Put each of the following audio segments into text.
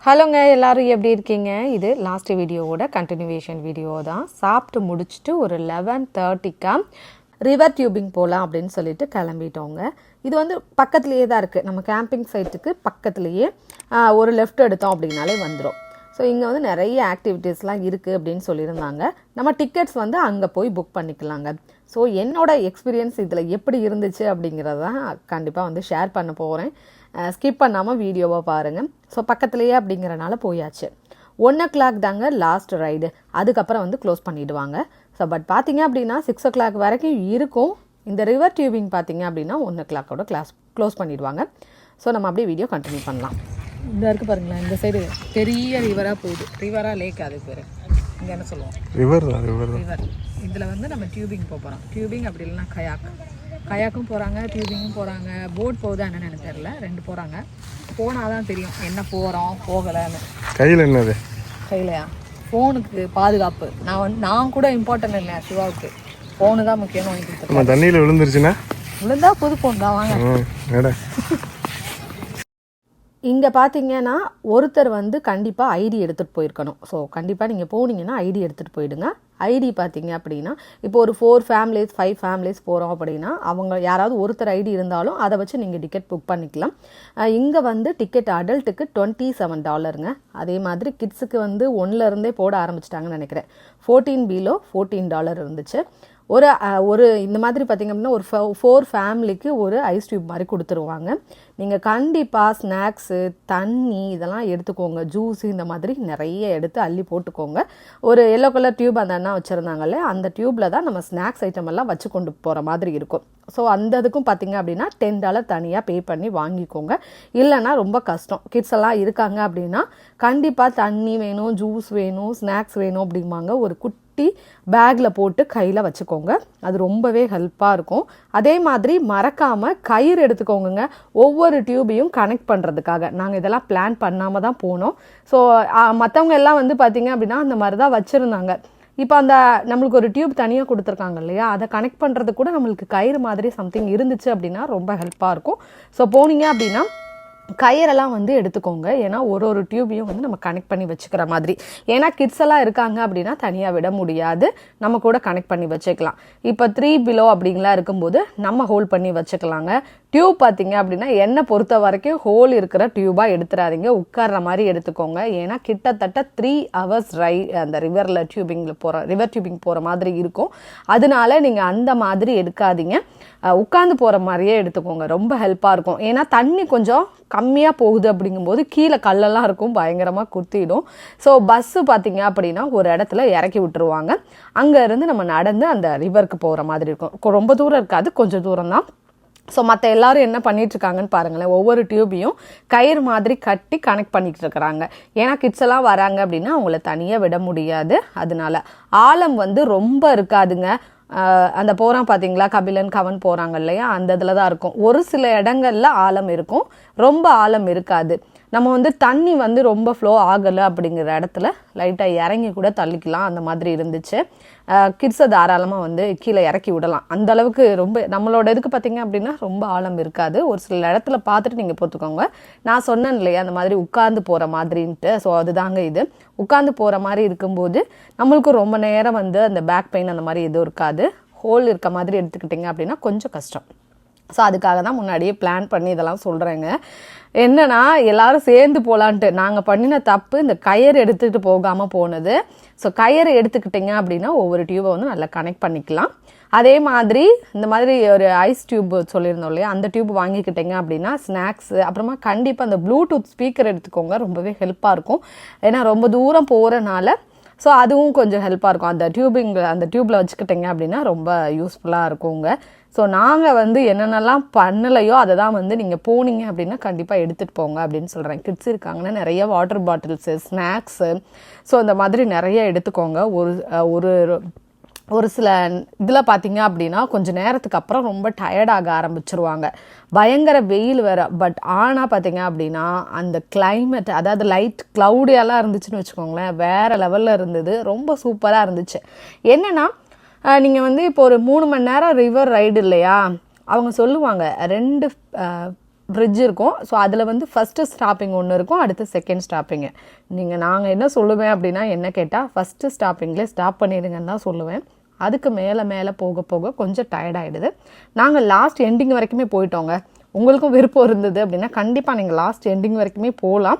ஹலோங்க, எல்லோரும் எப்படி இருக்கீங்க? இது லாஸ்ட் வீடியோவோட கண்டினியூவேஷன் வீடியோ தான். சாப்பிட்டு முடிச்சுட்டு ஒரு 11:30க்கா ரிவர் டியூபிங் போகலாம் அப்படின்னு சொல்லிட்டு கிளம்பிட்டோங்க. இது வந்து பக்கத்துலேயே தான் இருக்குது. நம்ம கேம்பிங் சைட்டுக்கு பக்கத்துலேயே ஒரு லெஃப்ட் எடுத்தோம் அப்படின்னாலே வந்துடும். ஸோ இங்கே வந்து நிறைய ஆக்டிவிட்டீஸ்லாம் இருக்குது அப்படின்னு சொல்லியிருந்தாங்க. நம்ம டிக்கெட்ஸ் வந்து அங்கே போய் புக் பண்ணிக்கலாங்க. ஸோ என்னோடய எக்ஸ்பீரியன்ஸ் இதில் எப்படி இருந்துச்சு அப்படிங்கிறத தான் கண்டிப்பாக வந்து ஷேர் பண்ண போகிறேன். ஸ்கிப் பண்ணாமல் வீடியோவை பாருங்கள். ஸோ பக்கத்துலேயே அப்படிங்கிறனால போயாச்சு. 1 o'clock தாங்க லாஸ்ட் ரைடு. அதுக்கப்புறம் வந்து க்ளோஸ் பண்ணிவிடுவாங்க. ஸோ பட் பார்த்தீங்க அப்படின்னா 6 o'clock வரைக்கும் இருக்கும். இந்த ரிவர் டியூபிங் பார்த்தீங்க அப்படின்னா 1 o'clock க்ளோஸ் பண்ணிவிடுவாங்க. ஸோ நம்ம அப்படியே வீடியோ கண்டினியூ பண்ணலாம். இந்த இருக்குது பாருங்களேன், இந்த சைடு பெரிய ரிவராக போகுது. ரிவராக லேக் அது பேர். இங்கே என்ன சொல்லுவோம், ரிவர். இதில் வந்து நம்ம டியூபிங் போகிறோம். டியூபிங் அப்படி இல்லைன்னா கயாக்கும் போகிறாங்க, டியூபிங்கும் போகிறாங்க. போட் போகுதா என்னன்னு எனக்கு தெரியல. 2 போகிறாங்க. போனால் தான் தெரியும் என்ன போகிறோம் போகலைன்னு. கையில் என்னது? கையிலையா? ஃபோனுக்கு பாதுகாப்பு. நான் கூட இம்பார்ட்டன்ட் இல்லை, சிவாவுக்கு ஃபோனு தான் முக்கியம்னு வாங்கி கொடுத்துருக்கேன். தண்ணியில் விழுந்துருச்சுன்னா விழுந்தா புது ஃபோன் தான் வாங்க. இங்கே பார்த்தீங்கன்னா ஒருத்தர் வந்து கண்டிப்பாக ஐடி எடுத்துகிட்டு போயிருக்கணும். ஸோ கண்டிப்பாக நீங்கள் போனீங்கன்னா ஐடி எடுத்துகிட்டு போயிடுங்க. ஐடி பார்த்தீங்க அப்படின்னா இப்போ ஒரு 4 ஃபேமிலிஸ் 5 ஃபேமிலிஸ் போகிறோம் அப்படின்னா அவங்க யாராவது ஒருத்தர் ஐடி இருந்தாலும் அதை வச்சு நீங்கள் டிக்கெட் புக் பண்ணிக்கலாம். இங்கே வந்து டிக்கெட் அடல்ட்டுக்கு $27. அதே மாதிரி கிட்ஸுக்கு வந்து 1லேருந்தே போட ஆரம்பிச்சிட்டாங்கன்னு நினைக்கிறேன். 14 below $14 இருந்துச்சு. ஒரு இந்த மாதிரி பார்த்திங்க அப்படின்னா ஒரு 4 ஃபேமிலிக்கு ஒரு ஐஸ் டியூப் மாதிரி கொடுத்துருவாங்க. நீங்கள் கண்டிப்பாக ஸ்நாக்ஸு, தண்ணி இதெல்லாம் எடுத்துக்கோங்க. ஜூஸு இந்த மாதிரி நிறைய எடுத்து அள்ளி போட்டுக்கோங்க. ஒரு எல்லோ கலர் டியூப் அந்த அண்ணா வச்சுருந்தாங்கல்ல, அந்த டியூப்பில் தான் நம்ம ஸ்நாக்ஸ் ஐட்டம் எல்லாம் வச்சு கொண்டு போகிற மாதிரி இருக்கும். ஸோ அந்த இதுக்கும் பார்த்திங்க அப்படின்னா $10 தனியாக பே பண்ணி வாங்கிக்கோங்க. இல்லைன்னா ரொம்ப கஷ்டம். கிட்ஸ் எல்லாம் இருக்காங்க அப்படின்னா கண்டிப்பாக தண்ணி வேணும், ஜூஸ் வேணும், ஸ்நாக்ஸ் வேணும் அப்படிம்பாங்க. ஒரு குட்டி பேக்கில் போட்டு கையில் வச்சுக்கோங்க. அது ரொம்பவே ஹெல்ப்பாக இருக்கும். அதே மாதிரி மறக்காமல் கயிறு எடுத்துக்கோங்க. ஒவ்வொரு டியூபையும் கனெக்ட் பண்ணுறதுக்காக நாங்கள் இதெல்லாம் பிளான் பண்ணாமல் தான் போனோம். ஸோ மற்றவங்க எல்லாம் வந்து பார்த்திங்க அப்படின்னா அந்த மாதிரி தான் வச்சுருந்தாங்க. இப்போ அந்த நம்மளுக்கு ஒரு டியூப் தனியாக கொடுத்துருக்காங்க இல்லையா, அதை கனெக்ட் பண்ணுறது கூட நம்மளுக்கு கயிறு மாதிரி சம்திங் இருந்துச்சு அப்படின்னா ரொம்ப ஹெல்ப்பாக இருக்கும். ஸோ போனீங்க அப்படின்னா கயிறெல்லாம் வந்து எடுத்துக்கோங்க. ஏன்னா ஒரு டியூபையும் வந்து நம்ம கனெக்ட் பண்ணி வச்சுக்கிற மாதிரி. ஏன்னா கிட்ஸ் எல்லாம் இருக்காங்க அப்படின்னா தனியாக விட முடியாது, நம்ம கூட கனெக்ட் பண்ணி வச்சுக்கலாம். இப்போ 3 below அப்படிங்கலாம் இருக்கும்போது நம்ம ஹோல்ட் பண்ணி வச்சுக்கலாங்க. டியூப் பார்த்தீங்க அப்படின்னா என்னை பொறுத்த வரைக்கும் ஹோல் இருக்கிற டியூபாக எடுத்துடாதீங்க, உட்கார்ற மாதிரி எடுத்துக்கோங்க. ஏன்னா கிட்டத்தட்ட 3 hours அந்த ரிவர் டியூபிங் போகிற மாதிரி இருக்கும். அதனால நீங்கள் அந்த மாதிரி எடுக்காதீங்க, உட்காந்து போகிற மாதிரியே எடுத்துக்கோங்க. ரொம்ப ஹெல்ப்பாக இருக்கும். ஏன்னா தண்ணி கொஞ்சம் கம்மியாக போகுது அப்படிங்கும்போது கீழே கல்லெல்லாம் இருக்கும், பயங்கரமாக குத்திடும். ஸோ பஸ்ஸு பார்த்தீங்க அப்படின்னா ஒரு இடத்துல இறக்கி விட்டுருவாங்க. அங்கேருந்து நம்ம நடந்து அந்த ரிவருக்கு போகிற மாதிரி இருக்கும். ரொம்ப தூரம் இருக்காது, கொஞ்சம் தூரம் தான். ஸோ மற்ற எல்லோரும் என்ன பண்ணிகிட்ருக்காங்கன்னு பாருங்களேன். ஒவ்வொரு டியூபையும் கயிறு மாதிரி கட்டி கனெக்ட் பண்ணிகிட்டு இருக்கிறாங்க. ஏன்னா கிட்ஸ் எல்லாம் வராங்க அப்படின்னா அவங்கள தனியாக விட முடியாது. அதனால ஆழம் வந்து ரொம்ப இருக்காதுங்க. அந்த போகிறான் பார்த்தீங்களா, கபிலன் கவன் போகிறாங்க இல்லையா, அந்த இதில் தான் இருக்கும். ஒரு சில இடங்களில் ஆழம் இருக்கும், ரொம்ப ஆழம் இருக்காது. நம்ம வந்து தண்ணி வந்து ரொம்ப ஃப்ளோ ஆகலை அப்படிங்கிற இடத்துல லைட்டாக இறங்கி கூட தள்ளிக்கலாம். அந்த மாதிரி இருந்துச்சு. கிட்ஸை தாராளமாக வந்து கீழே இறக்கி விடலாம். அந்த அளவுக்கு ரொம்ப நம்மளோட இதுக்கு பார்த்திங்க அப்படின்னா ரொம்ப ஆழம் இருக்காது. ஒரு சில இடத்துல பார்த்துட்டு நீங்கள் போட்டுக்கோங்க. நான் சொன்னேன் இல்லையா அந்த மாதிரி உட்கார்ந்து போகிற மாதிரின்ட்டு. ஸோ அதுதாங்க இது. உட்கார்ந்து போகிற மாதிரி இருக்கும்போது நம்மளுக்கு ரொம்ப நேரம் வந்து அந்த பேக் பெயின் அந்த மாதிரி எதுவும் இருக்காது. ஹோல் இருக்க மாதிரி எடுத்துக்கிட்டிங்க அப்படின்னா கொஞ்சம் கஷ்டம். ஸோ அதுக்காக தான் முன்னாடியே பிளான் பண்ணி இதெல்லாம் சொல்கிறேங்க. என்னன்னா எல்லாரும் சேர்ந்து போகலான்ட்டு நாங்கள் பண்ணின தப்பு இந்த கயிறு எடுத்துகிட்டு போகாமல் போனது. ஸோ கயிறு எடுத்துக்கிட்டிங்க அப்படின்னா ஒவ்வொரு டியூபை வந்து நல்லா கனெக்ட் பண்ணிக்கலாம். அதே மாதிரி இந்த மாதிரி ஒரு ஐஸ் டியூப் சொல்லியிருந்தோம் இல்லையா, அந்த டியூப் வாங்கிக்கிட்டிங்க அப்படின்னா ஸ்நாக்ஸு, அப்புறமா கண்டிப்பாக அந்த ப்ளூடூத் ஸ்பீக்கர் எடுத்துக்கோங்க. ரொம்பவே ஹெல்ப்பாக இருக்கும். ஏன்னா ரொம்ப தூரம் போகிறனால ஸோ அதுவும் கொஞ்சம் ஹெல்ப்பாக இருக்கும். அந்த டியூப்பில் வச்சுக்கிட்டிங்க அப்படின்னா ரொம்ப யூஸ்ஃபுல்லாக இருக்குங்க. ஸோ நாங்கள் வந்து என்னென்னலாம் பண்ணலையோ அதை தான் வந்து நீங்கள் போனீங்க அப்படின்னா கண்டிப்பாக எடுத்துகிட்டு போங்க அப்படின்னு சொல்கிறேன். கிட்ஸ் இருக்காங்கன்னா நிறைய வாட்டர் பாட்டில்ஸு, ஸ்நாக்ஸு, ஸோ இந்த மாதிரி நிறைய எடுத்துக்கோங்க. ஒரு சில இதில் பார்த்தீங்க அப்படின்னா கொஞ்சம் நேரத்துக்கு அப்புறம் ரொம்ப டயர்டாக ஆரம்பிச்சிருவாங்க. பயங்கர வெயில் வேறு. பட் ஆனால் பார்த்தீங்க அப்படின்னா அந்த கிளைமேட், அதாவது லைட் க்ளவுடியெல்லாம் இருந்துச்சுன்னு வச்சுக்கோங்களேன், வேறு லெவலில் இருந்தது. ரொம்ப சூப்பராக இருந்துச்சு. என்னென்னா நீங்கள் வந்து இப்போ ஒரு 3 மணி நேரம் ரிவர் ரைடு இல்லையா, அவங்க சொல்லுவாங்க 2 பிரிட்ஜ் இருக்கும். ஸோ அதில் வந்து ஃபஸ்ட்டு ஸ்டாப்பிங் ஒன்று இருக்கும், அடுத்து செகண்ட் ஸ்டாப்பிங்கு. நாங்கள் என்ன சொல்லுவேன் அப்படின்னா, என்ன கேட்டால் ஃபஸ்ட்டு ஸ்டாப்பிங்லேயே ஸ்டாப் பண்ணிடுங்கன்னு தான் சொல்லுவேன். அதுக்கு மேலே மேலே போக போக கொஞ்சம் டயர்டாகிடுது. நாங்கள் லாஸ்ட் எண்டிங் வரைக்குமே போயிட்டோங்க. உங்களுக்கும் விருப்பம் இருந்தது அப்படின்னா கண்டிப்பாக நீங்கள் லாஸ்ட் எண்டிங் வரைக்குமே போகலாம்.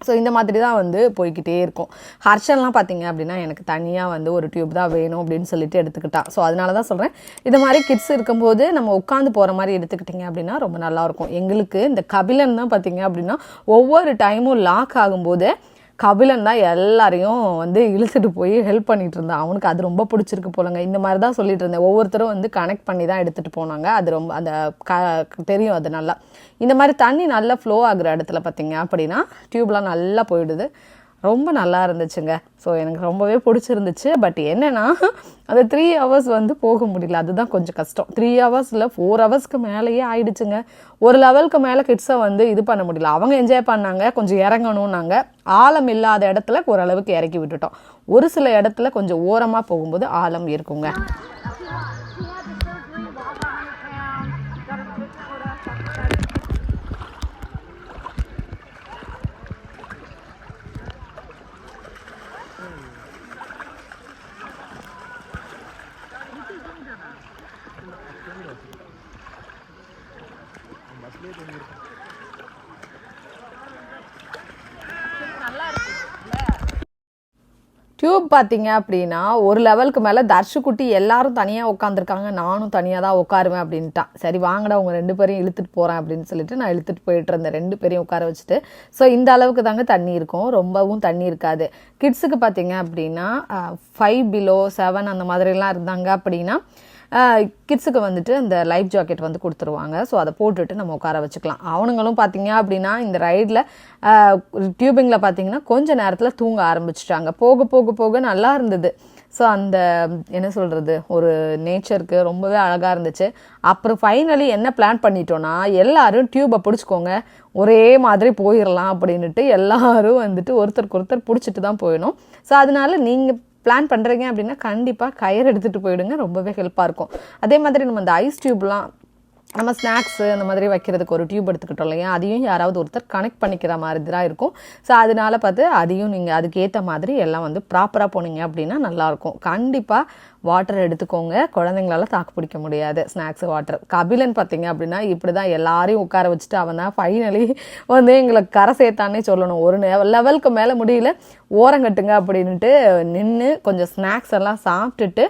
ஸோ இந்த மாதிரி தான் வந்து போய்கிட்டே இருக்கும். ஹர்ஷன்லாம் பார்த்தீங்க அப்படின்னா எனக்கு தனியாக வந்து ஒரு டியூப் தான் வேணும் அப்படின்னு சொல்லிட்டு எடுத்துக்கிட்டான். ஸோ அதனால தான் சொல்கிறேன், இது மாதிரி கிட்ஸ் இருக்கும்போது நம்ம உட்காந்து போகிற மாதிரி எடுத்துக்கிட்டிங்க அப்படின்னா ரொம்ப நல்லாயிருக்கும். எங்களுக்கு இந்த கபிலன் தான் பார்த்தீங்க அப்படின்னா ஒவ்வொரு டைமும் லாக் ஆகும்போது கபிலன் தான் எல்லாரையும் வந்து இழுத்துட்டு போய் ஹெல்ப் பண்ணிட்டு இருந்தான். அவனுக்கு அது ரொம்ப பிடிச்சிருக்கு போலங்க. இந்த மாதிரி தான் சொல்லிட்டு இருந்தேன். ஒவ்வொருத்தரும் வந்து கனெக்ட் பண்ணி தான் எடுத்துகிட்டு போனாங்க. அது ரொம்ப அந்த தெரியும் அது நல்லா. இந்த மாதிரி தண்ணி நல்லா ஃப்ளோ ஆகுற இடத்துல பார்த்தீங்க அப்படின்னா டியூப்லாம் நல்லா போயிடுது. ரொம்ப நல்லா இருந்துச்சுங்க. ஸோ எனக்கு ரொம்பவே பிடிச்சிருந்துச்சு. பட் என்னென்னா அந்த 3 hours வந்து போக முடியல, அதுதான் கொஞ்சம் கஷ்டம். 3 hours இல்லை 4 hours மேலேயே ஆயிடுச்சுங்க. ஒரு லெவலுக்கு மேலே கிட்ஸை வந்து இது பண்ண முடியல. அவங்க என்ஜாய் பண்ணாங்க, கொஞ்சம் இறங்கணும்னாங்க. ஆழம் இல்லாத இடத்துல ஓரளவுக்கு இறக்கி விட்டுட்டோம். ஒரு சில இடத்துல கொஞ்சம் ஓரமாக போகும்போது ஆழம் இருக்குங்க. டியூப் பார்த்தீங்க அப்படின்னா ஒரு லெவலுக்கு மேலே தர்ஷுக்குட்டி எல்லாரும் தனியாக உட்காந்துருக்காங்க, நானும் தனியாக தான் உட்காருவேன் அப்படின்ட்டான். சரி வாங்கடா உங்கள் 2 பேரையும் இழுத்துட்டு போகிறேன் அப்படின்னு சொல்லிட்டு நான் இழுத்துட்டு போயிட்டு இருந்தேன், 2 பேரையும் உட்கார வச்சுட்டு. ஸோ இந்த அளவுக்கு தாங்க தண்ணி இருக்கும், ரொம்பவும் தண்ணி இருக்காது. கிட்ஸுக்கு பார்த்தீங்க அப்படின்னா 5 below 7 அந்த மாதிரிலாம் இருந்தாங்க அப்படின்னா கிட்ஸுக்கு வந்துட்டு அந்த லைஃப் ஜாக்கெட் வந்து கொடுத்துருவாங்க. ஸோ அதை போட்டுட்டு நம்ம உட்கார வச்சுக்கலாம். அவனுங்களும் பார்த்தீங்க அப்படின்னா இந்த ரைடில் டியூபிங்கில் பார்த்தீங்கன்னா கொஞ்சம் நேரத்தில் தூங்க ஆரம்பிச்சிட்டாங்க. போக போக போக நல்லா இருந்தது. ஸோ அந்த என்ன சொல்கிறது, ஒரு நேச்சருக்கு ரொம்பவே அழகாக இருந்துச்சு. அப்புறம் ஃபைனலி என்ன பிளான் பண்ணிட்டோன்னா, எல்லாரும் டியூப்பை பிடிச்சிக்கோங்க, ஒரே மாதிரி போயிடலாம் அப்படின்ட்டு எல்லாரும் வந்துட்டு ஒருத்தருக்கு ஒருத்தர் பிடிச்சிட்டு தான் போயிடணும். ஸோ அதனால நீங்கள் பிளான் பண்ணுறீங்க அப்படின்னா கண்டிப்பாக கயிறு எடுத்துகிட்டு போயிடுங்க, ரொம்பவே ஹெல்ப்பாக இருக்கும். அதே மாதிரி நம்ம அந்த ஐஸ் டியூப்லாம் நம்ம ஸ்நாக்ஸு அந்த மாதிரி வைக்கிறதுக்கு ஒரு டியூப் எடுத்துக்கிட்டோம் இல்லையா, அதையும் யாராவது ஒருத்தர் கனெக்ட் பண்ணிக்கிற மாதிரி தான் இருக்கும். ஸோ அதனால பார்த்து அதையும் நீங்கள் அதுக்கேற்ற மாதிரி எல்லாம் வந்து ப்ராப்பராக போனீங்க அப்படின்னா நல்லாயிருக்கும். கண்டிப்பாக வாட்டர் எடுத்துக்கோங்க, குழந்தைங்களால தாக்கு பிடிக்க முடியாது ஸ்நாக்ஸு வாட்டர். கபிலன் பார்த்தீங்க அப்படின்னா இப்படி தான் எல்லாரையும் உட்கார வச்சுட்டு அவன் தான் ஃபைனலி வந்து எங்களுக்கு கரை சேர்த்தானே சொல்லணும். ஒரு லெவலுக்கு மேலே முடியல, ஓரங்கட்டுங்க அப்படின்ட்டு நின்று கொஞ்சம் ஸ்நாக்ஸ் எல்லாம் சாப்பிட்டுட்டு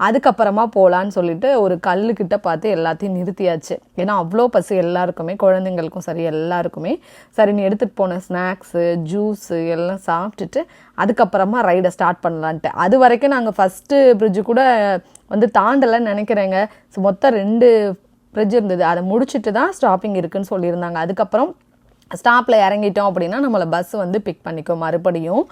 அதுக்கப்புறமா போகலான்னு சொல்லிட்டு ஒரு கல்லுக்கிட்ட பார்த்து எல்லாத்தையும் நிறுத்தியாச்சு. ஏன்னா அவ்வளோ பசி எல்லாருக்குமே, குழந்தைங்களுக்கும் சரி எல்லாருக்குமே. சரி நீ எடுத்துகிட்டு போன ஸ்நாக்ஸு ஜூஸு எல்லாம் சாப்பிட்டுட்டு அதுக்கப்புறமா ரைடை ஸ்டார்ட் பண்ணலான்ட்டு. அது வரைக்கும் நாங்கள் ஃபஸ்ட்டு பிரிட்ஜு கூட வந்து தாண்டலைன்னு நினைக்கிறேங்க. ஸோ மொத்தம் 2 பிரிட்ஜ் இருந்தது, அதை முடிச்சுட்டு தான் ஸ்டாப்பிங் இருக்குதுன்னு சொல்லியிருந்தாங்க. அதுக்கப்புறம் ஸ்டாப்பில் இறங்கிட்டோம் அப்படின்னா நம்மளை பஸ் வந்து பிக் பண்ணிக்கும் மறுபடியும்.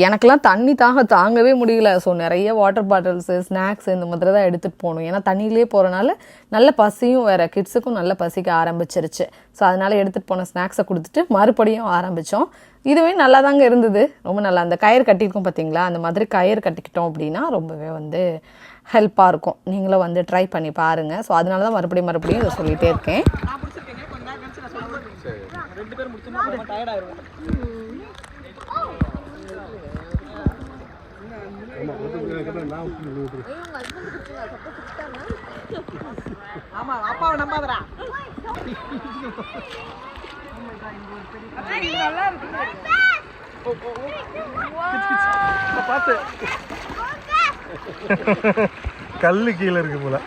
எனக்கெல்லாம் தண்ணி தாங்கவே முடியல. ஸோ நிறைய வாட்டர் பாட்டில்ஸு ஸ்நாக்ஸ் இந்த மாதிரி தான் எடுத்துகிட்டு போகணும். ஏன்னா தண்ணியிலே போகிறனால நல்ல பசியும் வேறு, கிட்ஸுக்கும் நல்ல பசிக்க ஆரம்பிச்சிருச்சு. ஸோ அதனால் எடுத்துகிட்டு போன ஸ்நாக்ஸை கொடுத்துட்டு மறுபடியும் ஆரம்பித்தோம். இதுவே நல்லா தாங்க இருந்தது, ரொம்ப நல்லா. அந்த கயிறு கட்டியிருக்கோம் பார்த்தீங்களா, அந்த மாதிரி கயிறு கட்டிக்கிட்டோம் அப்படின்னா ரொம்பவே வந்து ஹெல்ப்பாக இருக்கும். நீங்களும் வந்து ட்ரை பண்ணி பாருங்கள். ஸோ அதனால தான் மறுபடியும் இதை சொல்லிகிட்டே இருக்கேன். ஆமா அப்பாவை நம்பாதடா. நல்லா இருக்கு. பாத்து கல்லு கீழே இருக்கு போல.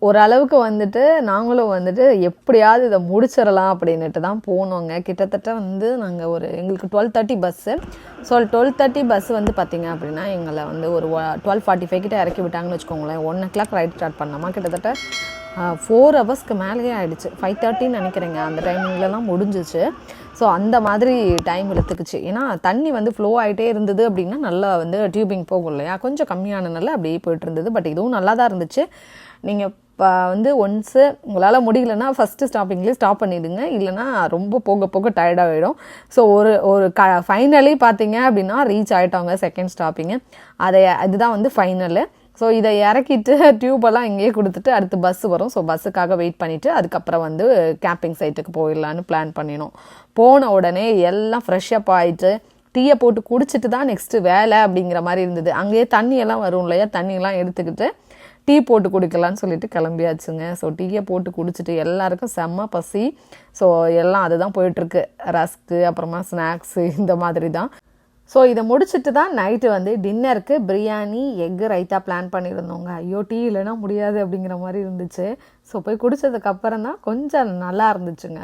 ஓரளவுக்கு வந்துட்டு நாங்களும் வந்துட்டு எப்படியாவது இதை முடிச்சிடலாம் அப்படின்ட்டு தான் போனோங்க. கிட்டத்தட்ட வந்து நாங்கள் எங்களுக்கு 12:30 பஸ்ஸு. ஸோ 12:30 பஸ் வந்து பார்த்திங்க அப்படின்னா எங்களை வந்து ஒரு 12:45 கிட்ட இறக்கி விட்டாங்கன்னு வச்சுக்கோங்களேன். 1 o'clock ரைட் ஸ்டார்ட் பண்ணாமா, கிட்டத்தட்ட 4 hours மேலேயே ஆகிடுச்சு. 5:30 நினைக்கிறேங்க அந்த டைமிங்லலாம் முடிஞ்சிச்சு. ஸோ அந்த மாதிரி டைம் இழுத்துக்குச்சு. ஏன்னா தண்ணி வந்து ஃப்ளோ ஆகிட்டே இருந்தது அப்படின்னா நல்லா வந்து டியூபிங் போகும் இல்லையா, கொஞ்சம் கம்மியானனால அப்படியே போய்ட்டு இருந்தது. பட் இதுவும் நல்லா தான் இருந்துச்சு. நீங்கள் இப்போ வந்து ஒன்ஸு உங்களால் முடியலன்னா ஃபஸ்ட்டு ஸ்டாப்பிங்லேயே ஸ்டாப் பண்ணிவிடுங்க, இல்லைனா ரொம்ப போக போக டயர்டாகிடும். ஸோ ஒரு ஃபைனலி பார்த்தீங்க அப்படின்னா ரீச் ஆகிட்டவங்க செகண்ட் ஸ்டாப்பிங்கு, இதுதான் வந்து ஃபைனலு. ஸோ இதை இறக்கிட்டு டியூபெல்லாம் இங்கேயே கொடுத்துட்டு அடுத்து பஸ் வரும். ஸோ பஸ்ஸுக்காக வெயிட் பண்ணிவிட்டு அதுக்கப்புறம் வந்து கேம்பிங் சைட்டுக்கு போயிடலான்னு பிளான் பண்ணினோம். போன உடனே எல்லாம் ஃப்ரெஷ்அப் ஆகிட்டு டீயை போட்டு குடிச்சிட்டு தான் நெக்ஸ்ட்டு வேலை அப்படிங்கிற மாதிரி இருந்தது. அங்கேயே தண்ணியெல்லாம் வரும் இல்லையா, தண்ணியெல்லாம் எடுத்துக்கிட்டு டீ போட்டு குடிக்கலான்னு சொல்லிட்டு கிளம்பியாச்சுங்க. ஸோ டீயை போட்டு குடிச்சிட்டு எல்லாருக்கும் செம்ம பசி. ஸோ எல்லாம் அதுதான் போயிட்டுருக்கு, ரஸ்க்கு அப்புறமா ஸ்நாக்ஸு இந்த மாதிரி தான். ஸோ இதை முடிச்சுட்டு தான் நைட்டு வந்து டின்னருக்கு பிரியாணி எக்கு ரைத்தா பிளான் பண்ணியிருந்தோங்க. ஐயோ டீ இல்லைன்னா முடியாது அப்படிங்கிற மாதிரி இருந்துச்சு. ஸோ போய் குடித்ததுக்கப்புறம் தான் கொஞ்சம் நல்லா இருந்துச்சுங்க.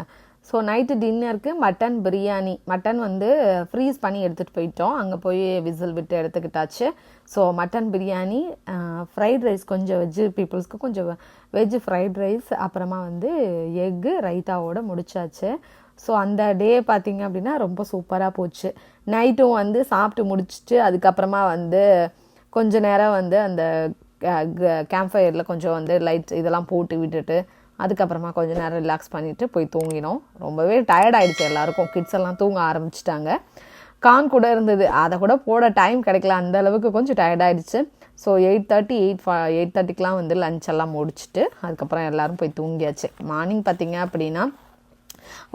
ஸோ நைட்டு டின்னருக்கு மட்டன் பிரியாணி, மட்டன் வந்து ஃப்ரீஸ் பண்ணி எடுத்துகிட்டு போயிட்டோம், அங்கே போய் விசில் விட்டு எடுத்துக்கிட்டாச்சு. So mutton biryani, fried rice, கொஞ்சம் வெஜ்ஜு பீப்புள்ஸ்க்கு கொஞ்சம் வெஜ்ஜு ஃப்ரைட் ரைஸ், அப்புறமா வந்து எக்கு ரைத்தாவோடு முடிச்சாச்சு. ஸோ அந்த டே பார்த்திங்க அப்படின்னா ரொம்ப சூப்பராக போச்சு. நைட்டும் வந்து சாப்பிட்டு முடிச்சுட்டு அதுக்கப்புறமா வந்து கொஞ்ச நேரம் வந்து அந்த கேம்ப் ஃபயரில் கொஞ்சம் வந்து லைட்ஸ் இதெல்லாம் போட்டு விட்டுட்டு அதுக்கப்புறமா கொஞ்சம் நேரம் ரிலாக்ஸ் பண்ணிவிட்டு போய் தூங்கினோம். ரொம்பவே டயர்ட் ஆகிடுச்சு எல்லாருக்கும், கிட்ஸ் எல்லாம் தூங்க ஆரம்பிச்சிட்டாங்க. கான் கூட இருந்தது, அதை கூட போட டைம் கிடைக்கல, அந்த அளவுக்கு கொஞ்சம் டயர்டாகிடுச்சு. ஸோ 8:30 வந்து லஞ்ச் எல்லாம் முடிச்சுட்டு அதுக்கப்புறம் எல்லோரும் போய் தூங்கியாச்சு. மார்னிங் பார்த்திங்க அப்படின்னா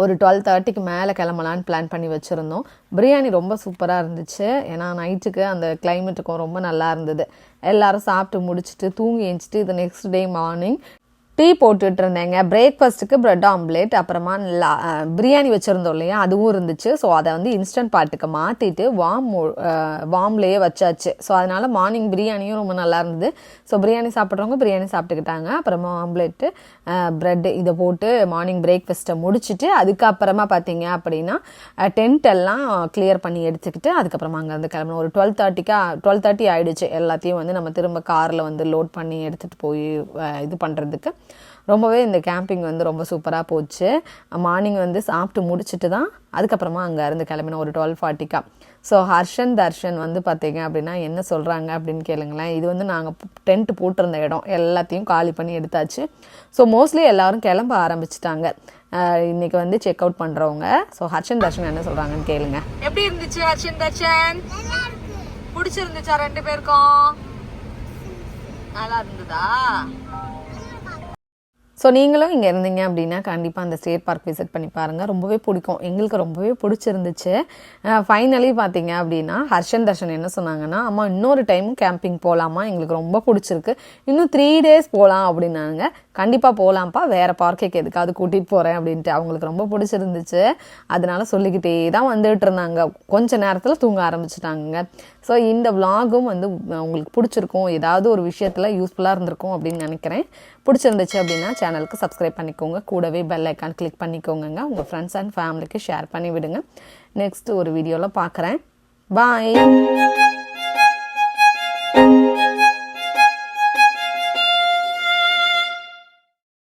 ஒரு 12:30க்கு மேலே கிளம்பலான்னு பிளான் பண்ணி வச்சுருந்தோம். பிரியாணி ரொம்ப சூப்பராக இருந்துச்சு, ஏன்னா நைட்டுக்கு அந்த கிளைமேட்டுக்கும் ரொம்ப நல்லா இருந்தது. எல்லோரும் சாப்பிட்டு முடிச்சுட்டு தூங்கி எழுந்திரிச்சிட்டு இது நெக்ஸ்ட் டே மார்னிங் டீ போட்டுட்டு இருந்தேங்க. பிரேக்ஃபாஸ்ட்டுக்கு ப்ரெட் ஆம்லேட், அப்புறமா பிரியாணி வச்சுருந்தோம் இல்லையா, அதுவும் இருந்துச்சு. ஸோ அதை வந்து இன்ஸ்டன்ட் பாட்டுக்கு மாற்றிட்டு வார்ம்லேயே வச்சாச்சு. ஸோ அதனால் மார்னிங் பிரியாணியும் ரொம்ப நல்லா இருந்தது. ஸோ பிரியாணி சாப்பிட்றவங்க பிரியாணி சாப்பிட்டுக்கிட்டாங்க. அப்புறமா ஆம்லேட்டு ப்ரெட்டு இதை போட்டு மார்னிங் பிரேக்ஃபாஸ்ட்டை முடிச்சுட்டு அதுக்கப்புறமா பார்த்தீங்க அப்படின்னா டென்ட் எல்லாம் கிளியர் பண்ணி எடுத்துக்கிட்டு அதுக்கப்புறமா அங்கேருந்து கிளம்பணும். ஒரு 12:30 ஆகிடுச்சு. எல்லாத்தையும் வந்து நம்ம திரும்ப காரில் வந்து லோட் பண்ணி எடுத்துகிட்டு போய் இது பண்ணுறதுக்கு. ரொம்பவே இந்த கேம்பிங் வந்து ரொம்ப சூப்பராக போச்சு. மார்னிங் வந்து சாப்பிட்டு முடிச்சுட்டு தான் அதுக்கப்புறமா அங்கே இருந்து கிளம்பினோம் ஒரு 12:40. ஸோ ஹர்ஷன் தர்ஷன் வந்து பார்த்தீங்க அப்படின்னா என்ன சொல்கிறாங்க அப்படின்னு கேளுங்களேன். இது வந்து நாங்கள் டென்ட் போட்டிருந்த இடம் எல்லாத்தையும் காலி பண்ணி எடுத்தாச்சு. ஸோ மோஸ்ட்லி எல்லோரும் கிளம்ப ஆரம்பிச்சிட்டாங்க இன்றைக்கி வந்து செக் அவுட் பண்ணுறவங்க. ஸோ ஹர்ஷன் தர்ஷன் என்ன சொல்கிறாங்கன்னு கேளுங்க. எப்படி இருந்துச்சு ஹர்ஷன் தர்ஷன்? பிடிச்சிருந்துச்சா ரெண்டு பேருக்கும்? நல்லா இருந்ததா? ஸோ நீங்களும் இங்கே இருந்தீங்க அப்படின்னா கண்டிப்பாக அந்த ஸ்டேட் பார்க் விசிட் பண்ணி பாருங்கள், ரொம்பவே பிடிக்கும். எங்களுக்கு ரொம்பவே பிடிச்சிருந்துச்சு. ஃபைனலி பார்த்தீங்க அப்படின்னா ஹர்ஷன் தர்ஷன் என்ன சொன்னாங்கன்னா, அம்மா இன்னொரு டைமும் கேம்பிங் போகலாமா, எங்களுக்கு ரொம்ப பிடிச்சிருக்கு, இன்னும் 3 days போகலாம் அப்படின்னாங்க. கண்டிப்பாக போகலாம்ப்பா, வேறு பார்க்குக்கு எதுக்காவது கூட்டிகிட்டு போகிறேன் அப்படின்ட்டு. அவங்களுக்கு ரொம்ப பிடிச்சிருந்துச்சு, அதனால சொல்லிக்கிட்டே தான் வந்துட்டு இருந்தாங்க. கொஞ்சம் நேரத்தில் தூங்க ஆரம்பிச்சிட்டாங்க. ஸோ இந்த விலாகும் வந்து உங்களுக்கு பிடிச்சிருக்கும், ஏதாவது ஒரு விஷயத்தில் யூஸ்ஃபுல்லாக இருந்திருக்கும் அப்படின்னு நினைக்கிறேன். பிடிச்சிருந்துச்சு அப்படின்னா சேனலுக்கு சப்ஸ்கிரைப் பண்ணிக்கோங்க, கூடவே பெல் ஐக்கான் கிளிக் பண்ணிக்கோங்க. உங்கள் ஃப்ரெண்ட்ஸ் அண்ட் ஃபேமிலிக்கு ஷேர் பண்ணி விடுங்க. நெக்ஸ்ட் ஒரு வீடியோவில் பார்க்குறேன். பாய்.